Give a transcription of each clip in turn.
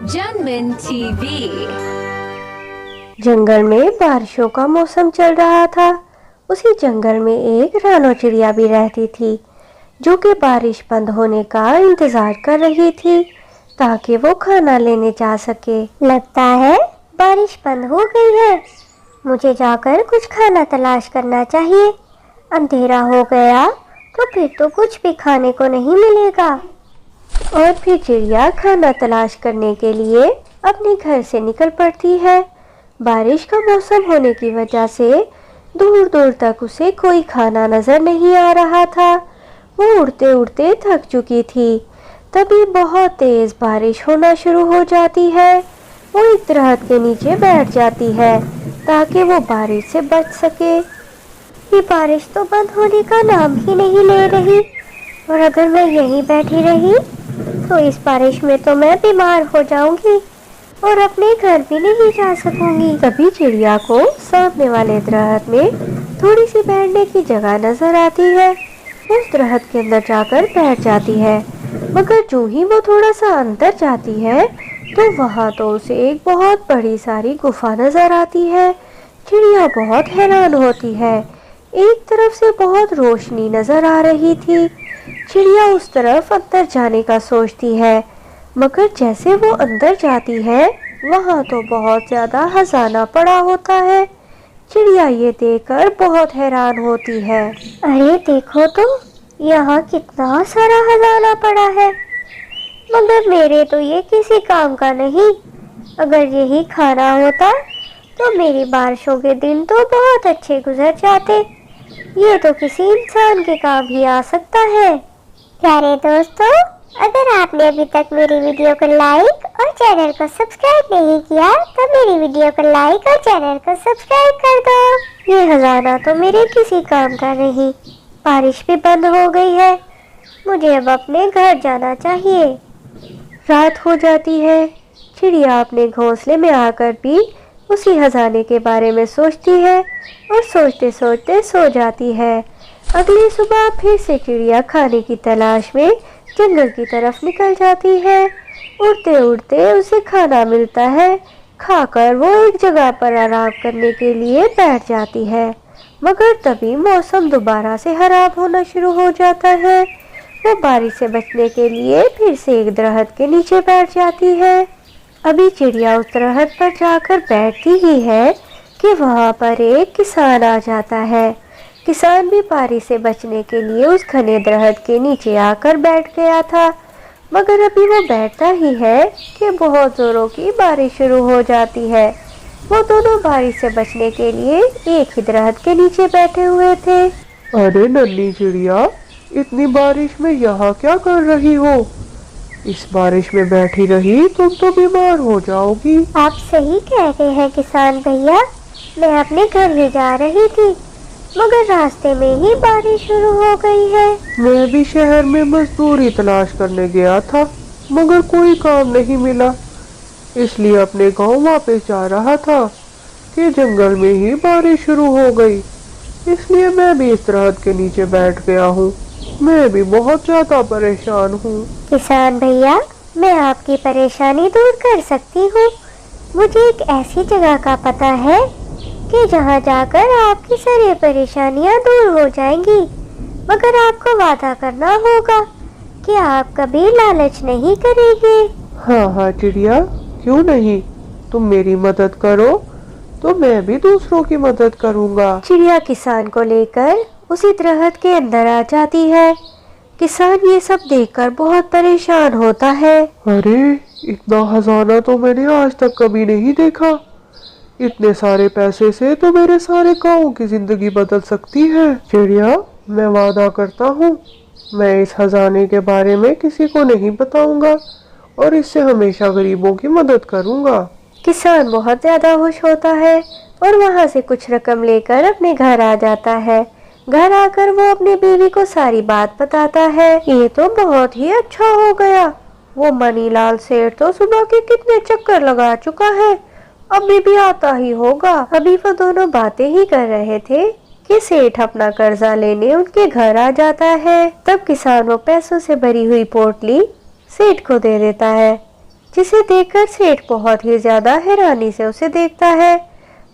जनमन TV. जंगल में बारिशों का मौसम चल रहा था। उसी जंगल में एक रानो चिड़िया भी रहती थी, जो कि बारिश बंद होने का इंतजार कर रही थी ताकि वो खाना लेने जा सके। लगता है बारिश बंद हो गई है, मुझे जाकर कुछ खाना तलाश करना चाहिए। अंधेरा हो गया तो फिर तो कुछ भी खाने को नहीं मिलेगा। और फिर चिड़िया खाना तलाश करने के लिए अपने घर से निकल पड़ती है। बारिश का मौसम होने की वजह से दूर दूर तक उसे कोई खाना नजर नहीं आ रहा था। वो उड़ते उड़ते थक चुकी थी। तभी बहुत तेज बारिश होना शुरू हो जाती है। वो एक दरख्त के नीचे बैठ जाती है ताकि वो बारिश से बच सके। ये बारिश तो बंद होने का नाम ही नहीं ले रही, और अगर मैं यहीं बैठी रही तो इस बारिश में तो मैं बीमार हो जाऊंगी और अपने घर भी नहीं जा सकूंगी। तभी चिड़िया को सामने वाले दरख्त में थोड़ी सी बैठने की जगह नजर आती है। उस दरख्त के अंदर जाकर बैठ जाती है, मगर जो ही वो थोड़ा सा अंदर जाती है तो वहाँ तो उसे एक बहुत बड़ी सारी गुफा नजर आती है। चिड़िया बहुत हैरान होती है। एक तरफ से बहुत रोशनी नजर आ रही थी। चिड़िया उस तरफ अंदर जाने का सोचती है, मगर जैसे वो अंदर जाती है वहाँ तो बहुत ज्यादा खजाना पड़ा होता है। चिड़िया ये देखकर बहुत हैरान होती है। अरे देखो तो, यहाँ कितना सारा खजाना पड़ा है, मगर मेरे तो ये किसी काम का नहीं। अगर यही खाना होता तो मेरी बारिशों के दिन तो बहुत अच्छे गुजर जाते। ये तो किसी इंसान के काम ही आ सकता है। प्यारे दोस्तों, अगर आपने अभी तक मेरी वीडियो को लाइक और चैनल को सब्सक्राइब नहीं किया तो मेरी वीडियो को लाइक और चैनल को सब्सक्राइब कर दो। ये खजाना तो मेरे किसी काम का नहीं। बारिश भी बंद हो गई है, मुझे अब अपने घर जाना चाहिए। रात हो जाती है। चिड़िया अपने घोंसले में आकर भी उसी खजाने के बारे में सोचती है और सोचते सोचते सो जाती है। अगली सुबह फिर से चिड़िया खाने की तलाश में जंगल की तरफ निकल जाती है। उड़ते उड़ते उसे खाना मिलता है। खाकर वो एक जगह पर आराम करने के लिए बैठ जाती है, मगर तभी मौसम दोबारा से खराब होना शुरू हो जाता है। वो बारिश से बचने के लिए फिर से एक दरख्त के नीचे बैठ जाती है। अभी चिड़िया उस दरख्त पर जाकर बैठती ही है कि वहाँ पर एक किसान आ जाता है। किसान भी बारिश से बचने के लिए उस घने दरख्त के नीचे आकर बैठ गया था, मगर अभी वो बैठता ही है कि बहुत जोरों की बारिश शुरू हो जाती है। वो दोनों बारिश से बचने के लिए एक ही दरख्त के नीचे बैठे हुए थे। अरे नन्ही चिड़िया, इतनी बारिश में यहाँ क्या कर रही हो? इस बारिश में बैठी रही तुम तो बीमार हो जाओगी। आप सही कह रहे हैं किसान भैया, मैं अपने घर ही जा रही थी, मगर रास्ते में ही बारिश शुरू हो गई है। मैं भी शहर में मजदूरी तलाश करने गया था, मगर कोई काम नहीं मिला, इसलिए अपने गांव वापस जा रहा था कि जंगल में ही बारिश शुरू हो गई। इसलिए मैं भी इस दरख्त के नीचे बैठ गया हूँ। मैं भी बहुत ज्यादा परेशान हूँ। किसान भैया, मैं आपकी परेशानी दूर कर सकती हूँ। मुझे एक ऐसी जगह का पता है कि जहाँ जाकर आपकी सारी परेशानियाँ दूर हो जाएंगी, मगर आपको वादा करना होगा कि आप कभी लालच नहीं करेंगे। हाँ चिड़िया, क्यों नहीं, तुम मेरी मदद करो तो मैं भी दूसरों की मदद करूँगा। चिड़िया किसान को लेकर उसी दरख्त के अंदर आ जाती है। किसान ये सब देखकर बहुत परेशान होता है। अरे इतना खजाना तो मैंने आज तक कभी नहीं देखा। इतने सारे पैसे से तो मेरे सारे गांव की जिंदगी बदल सकती है। चिड़िया, मैं वादा करता हूँ मैं इस खजाने के बारे में किसी को नहीं बताऊंगा और इससे हमेशा गरीबों की मदद करूंगा। किसान बहुत ज्यादा खुश होता है और वहाँ से कुछ रकम लेकर अपने घर आ जाता है। घर आकर वो अपनी बीवी को सारी बात बताता है। ये तो बहुत ही अच्छा हो गया। वो मनीलाल सेठ तो सुबह के कितने चक्कर लगा चुका है, अभी भी आता ही होगा। अभी वो दोनों बातें ही कर रहे थे कि सेठ अपना कर्जा लेने उनके घर आ जाता है। तब किसान वो पैसों से भरी हुई पोटली सेठ को दे देता है। जिसे देखकर सेठ बहुत ही ज्यादा हैरानी से उसे देखता है,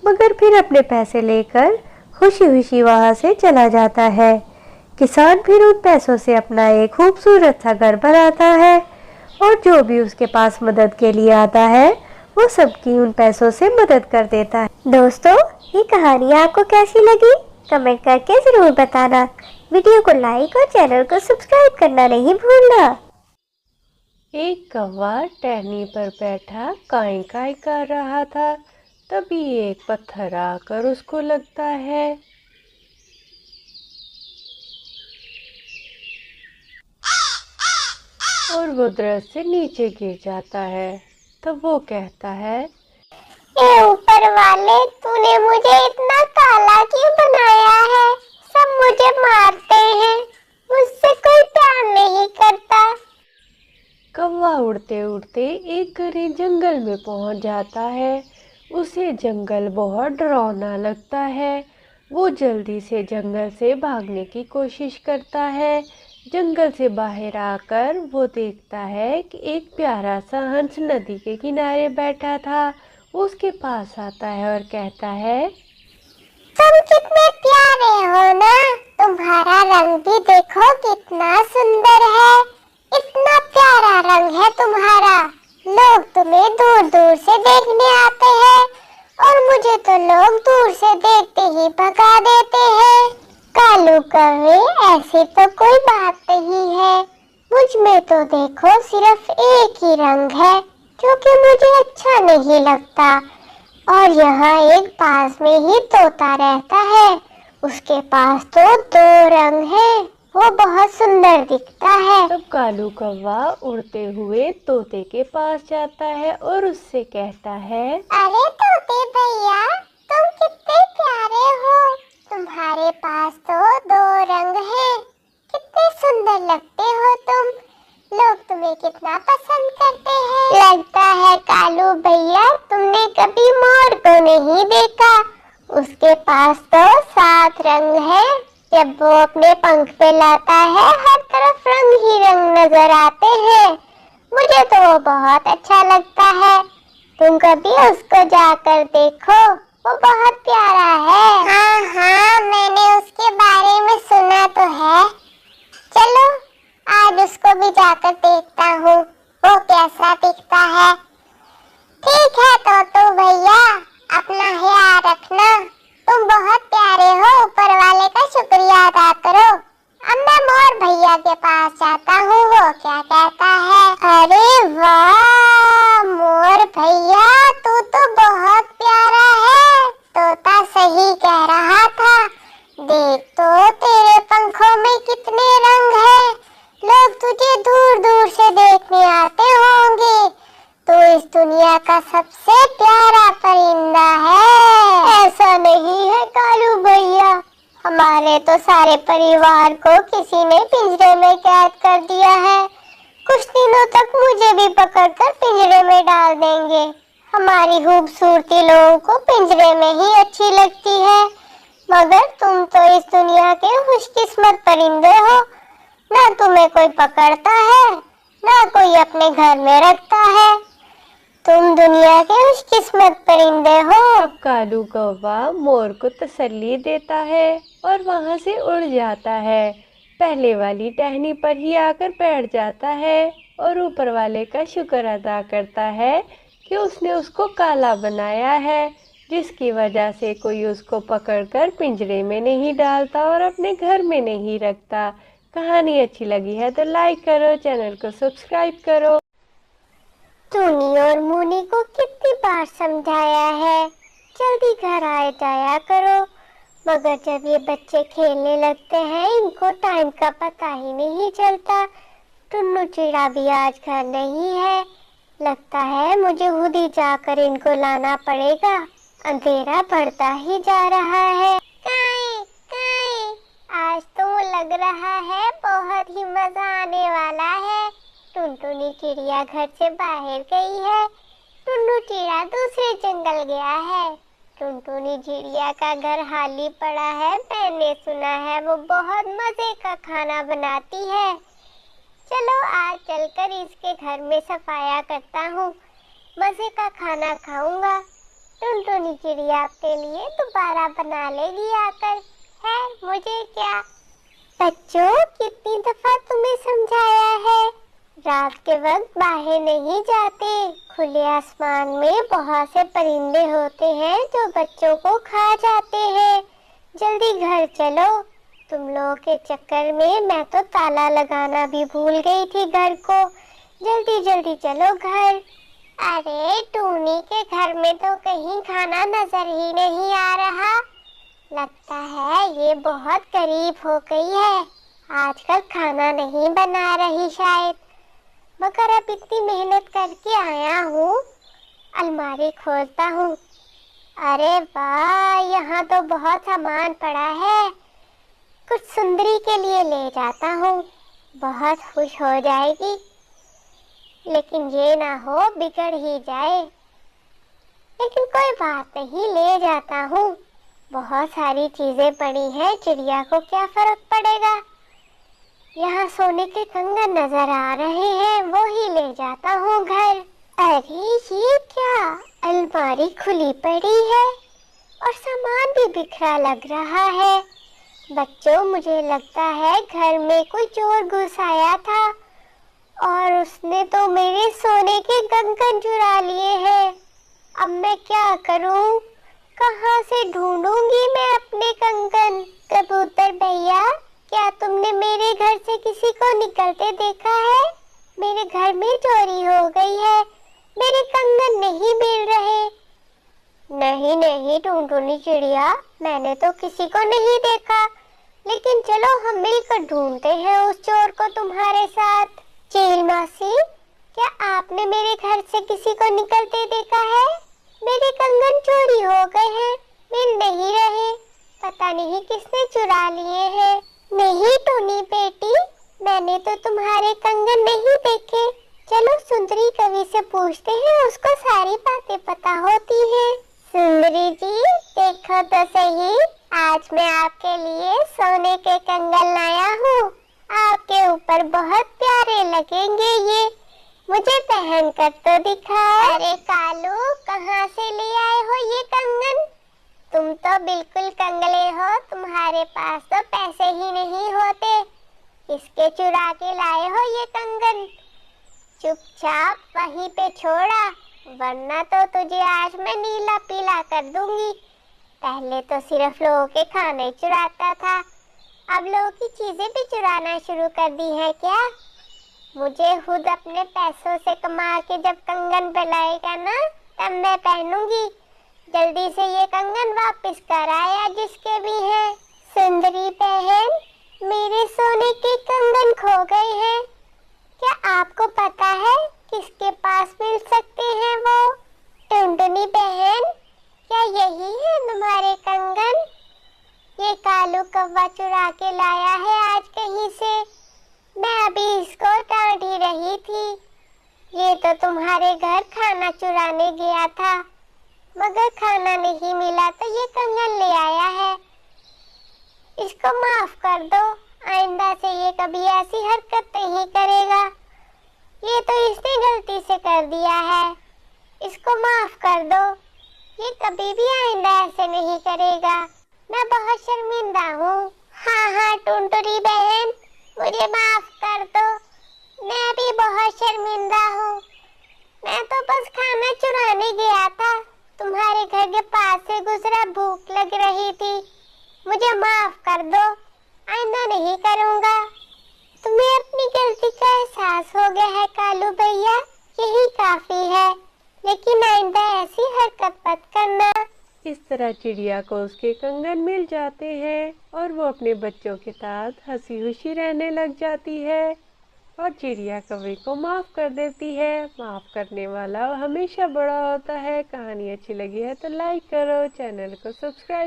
मगर फिर अपने पैसे लेकर खुशी खुशी वहां से चला जाता है। किसान फिर उन पैसों से अपना एक खूबसूरत सा घर बनाता है और जो भी उसके पास मदद के लिए आता है वो सबकी उन पैसों से मदद कर देता है। दोस्तों, ये कहानी आपको कैसी लगी कमेंट करके जरूर बताना। वीडियो को लाइक और चैनल को सब्सक्राइब करना नहीं भूलना। एक कौवा टहनी पर बैठा काई काई कर रहा था। तभी एक पत्थर आकर उसको लगता है। और वो दरख्त से नीचे गिर जाता है। तब वो कहता है, ए ऊपर वाले, तूने मुझे इतना काला क्यों बनाया है? सब मुझे मारते हैं, मुझसे कोई प्यार नहीं करता। कौवा उड़ते उड़ते एक घने जंगल में पहुंच जाता है। उसे जंगल बहुत डरावना लगता है। वो जल्दी से जंगल से भागने की कोशिश करता है। जंगल से बाहर आकर वो देखता है कि एक प्यारा सा हंस नदी के किनारे बैठा था। वो उसके पास आता है और कहता है, तुम कितने प्यारे हो ना, तुम्हारा रंग भी देखो कितना सुंदर है। इतना प्यारा रंग है तुम्हारा, लोग तुम्हें दूर दूर से देखने आते हैं और मुझे तो लोग दूर से देखते ही भगा देते हैं। कालू कौवे, ऐसी तो कोई बात नहीं है। मुझ में तो देखो सिर्फ एक ही रंग है जो कि मुझे अच्छा नहीं लगता। और यहाँ एक पास में ही तोता रहता है, उसके पास तो 2 रंग हैं, वो बहुत सुंदर दिखता है। तब कालू कौवा उड़ते हुए तोते के पास जाता है और उससे कहता है, अरे तोते भैया, तुम कितने प्यारे हो, तुम्हारे पास तो 2 रंग हैं, कितने सुंदर लगते हो तुम, लोग तुम्हें कितना पसंद करते हैं। लगता है कालू भैया तुमने कभी मोर को नहीं देखा, उसके पास तो 7 रंग है। जब वो अपने पंख फैलाता है हर तरफ रंग ही रंग नजर आते हैं। मुझे तो वो बहुत अच्छा लगता है, तुम कभी उसको जाकर देखो, वो बहुत प्यारा है। हाँ, मैंने उसके बारे में सुना तो है। चलो आज उसको भी जाकर देखता हूँ, वो कैसा दिखता है। ठीक है तोतू भैया, अपना ख्याल रखना, तुम बहुत प्यारे हो, ऊपर वाले का शुक्रिया अदा करो। अब मैं मोर भैया के पास जाता हूँ, वो क्या कहता है। अरे वाह मोर भैया, तू तो बहुत प्यारा है, तोता सही कह रहा था। देख तो तेरे पंखों में कितने रंग हैं, लोग तुझे दूर दूर से देखने आते होंगे। तू इस दुनिया का सबसे प्यारा परिंदा है। ऐसा नहीं है कालू भैया, हमारे तो सारे परिवार को किसी ने पिंजरे में कैद कर दिया है। कुछ दिनों तक मुझे भी पकड़कर पिंजरे में डाल देंगे। हमारी खूबसूरती लोगों को पिंजरे में ही अच्छी लगती है, मगर तुम तो इस दुनिया के खुशकिस्मत परिंदे हो, ना तुम्हें कोई पकड़ता है ना कोई अपने घर में रखता है। तुम दुनिया के खुशकिस्मत परिंदे हो। अब कालू कौवा मोर को तसल्ली देता है और वहां से उड़ जाता है। पहले वाली टहनी पर ही आकर बैठ जाता है और ऊपर वाले का शुक्र अदा करता है कि उसने उसको काला बनाया है, जिसकी वजह से कोई उसको पकड़कर पिंजरे में नहीं डालता और अपने घर में नहीं रखता। कहानी अच्छी लगी है तो लाइक करो, चैनल को सब्सक्राइब करो। टूनी और मूनी को कितनी बार समझाया है, जल्दी घर आए जाया करो, मगर जब ये बच्चे खेलने लगते हैं इनको टाइम का पता ही नहीं चलता। टुन्नू चिड़ा भी आज घर नहीं है, लगता है मुझे खुद ही जाकर इनको लाना पड़ेगा, अंधेरा बढ़ता ही जा रहा है। काई, काई, आज तो लग रहा है बहुत ही मजा आने वाला है। टुनटुनी चिड़िया घर से बाहर गई है, टुन्नू चिड़ा दूसरे जंगल गया है। टुनटुनी चिड़िया का घर खाली पड़ा है, मैंने सुना है वो बहुत मजे का खाना बनाती है। चलो आज चलकर इसके घर में सफाया करता हूँ, मजे का खाना खाऊंगा। टुनटुनी चिड़िया आपके लिए दोबारा बना लेगी आकर, है मुझे क्या। बच्चों, कितनी दफा तुम्हें समझाया है, रात के वक्त बाहर नहीं जाते। खुले आसमान में बहुत से परिंदे होते हैं जो बच्चों को खा जाते हैं। जल्दी घर चलो, तुम लोगों के चक्कर में मैं तो ताला लगाना भी भूल गई थी घर को। जल्दी जल्दी चलो घर। अरे टूनी के घर में तो कहीं खाना नजर ही नहीं आ रहा, लगता है ये बहुत गरीब हो गई है, आजकल खाना नहीं बना रही शायद। मगर अब इतनी मेहनत करके आया हूँ, अलमारी खोलता हूँ। अरे वाह, यहाँ तो बहुत सामान पड़ा है, कुछ सुंदरी के लिए ले जाता हूँ, बहुत खुश हो जाएगी। लेकिन ये ना हो बिगड़ ही जाए, लेकिन कोई बात नहीं, ले जाता हूँ। बहुत सारी चीजें पड़ी हैं, चिड़िया को क्या फर्क पड़ेगा। यहाँ सोने के कंगन नजर आ रहे हैं, वो ही ले जाता हूँ घर। अरे ये क्या, अलमारी खुली पड़ी है और सामान भी बिखरा लग रहा है। बच्चों, मुझे लगता है घर में कोई चोर घुस आया था और उसने तो मेरे सोने के कंगन चुरा लिए हैं। अब मैं क्या करूं, कहां से ढूंढूंगी मैं अपने कंगन। कबूतर भैया, क्या तुमने मेरे घर से किसी को निकलते देखा है? मेरे घर में चोरी हो गई है, मेरे कंगन नहीं मिल रहे। नहीं नहीं टुनटुनी चिड़िया, मैंने तो किसी को नहीं देखा, लेकिन चलो हम मिलकर ढूंढते हैं उस चोर को तुम्हारे साथ। चील मौसी, क्या आपने मेरे घर से किसी को निकलते देखा है? मेरे कंगन चोरी हो गए हैं, मिल नहीं रहे, पता नहीं किसने चुरा लिए हैं। नहीं टूनी बेटी, मैंने तो तुम्हारे कंगन नहीं देखे। चलो सुंदरी कवि से पूछते हैं, उसको सारी बातें पता होती हैं। सुंदरी जी, देखो तो सही, आज मैं आपके लिए सोने के कंगन लाया हूँ, आपके ऊपर बहुत प्यारे लगेंगे ये, मुझे पहन कर तो दिखाओ। अरे कालू, कहाँ से ले आए हो ये कंगन? तुम तो बिल्कुल कंगले हो, तुम्हारे पास तो पैसे ही नहीं होते, इसके चुरा के लाए हो ये कंगन। चुपचाप वहीं पे छोड़ा, वरना तो तुझे आज मैं नीला पीला कर दूंगी। पहले तो सिर्फ लोगों के खाने चुराता था, अब लोगों की चीजें भी चुराना शुरू कर दी है क्या? मुझे खुद अपने पैसों से कमा के जब कंगन पहनाएगा ना, तब मैं पहनूंगी। जल्दी से ये कंगन वापस कर आया जिसके भी है। सुंदरी बहन, मेरे सोने के कंगन खो गए हैं, क्या आपको पता है किसके पास मिल सकते हैं वो? टुनटुनी बहन, क्या यही है तुम्हारे कंगन? ये कालू कौवा चुरा के लाया है आज कहीं से, मैं अभी इसको डांट ही रही थी। ये तो तुम्हारे घर खाना चुराने गया था, मगर खाना नहीं मिला तो ये कंगन ले आया है, इसको माफ कर दो, आइंदा से ये कभी ऐसी हरकत नहीं करेगा। ये तो इसने गलती से कर दिया है, इसको माफ कर दो, ये कभी भी आइंदा ऐसे नहीं करेगा, मैं बहुत शर्मिंदा हूँ। हाँ हाँ टुनटुनी बहन, मुझे माफ कर दो, मैं भी बहुत शर्मिंदा हूँ, मैं तो बस खाना चुराने गया था, तुम्हारे घर के पास से गुजरा, भूख लग रही थी, मुझे माफ कर दो, आइंदा नहीं करूँगा। तुम्हें अपनी गलती का एहसास हो गया है कालू भैया, यही काफी है, लेकिन आइंदा ऐसी हरकत मत करना। इस तरह चिड़िया को उसके कंगन मिल जाते हैं और वो अपने बच्चों के साथ हंसी खुशी रहने लग जाती है और चिड़िया कौवे को माफ़ कर देती है। माफ़ करने वाला हमेशा बड़ा होता है। कहानी अच्छी लगी है तो लाइक करो, चैनल को सब्सक्राइब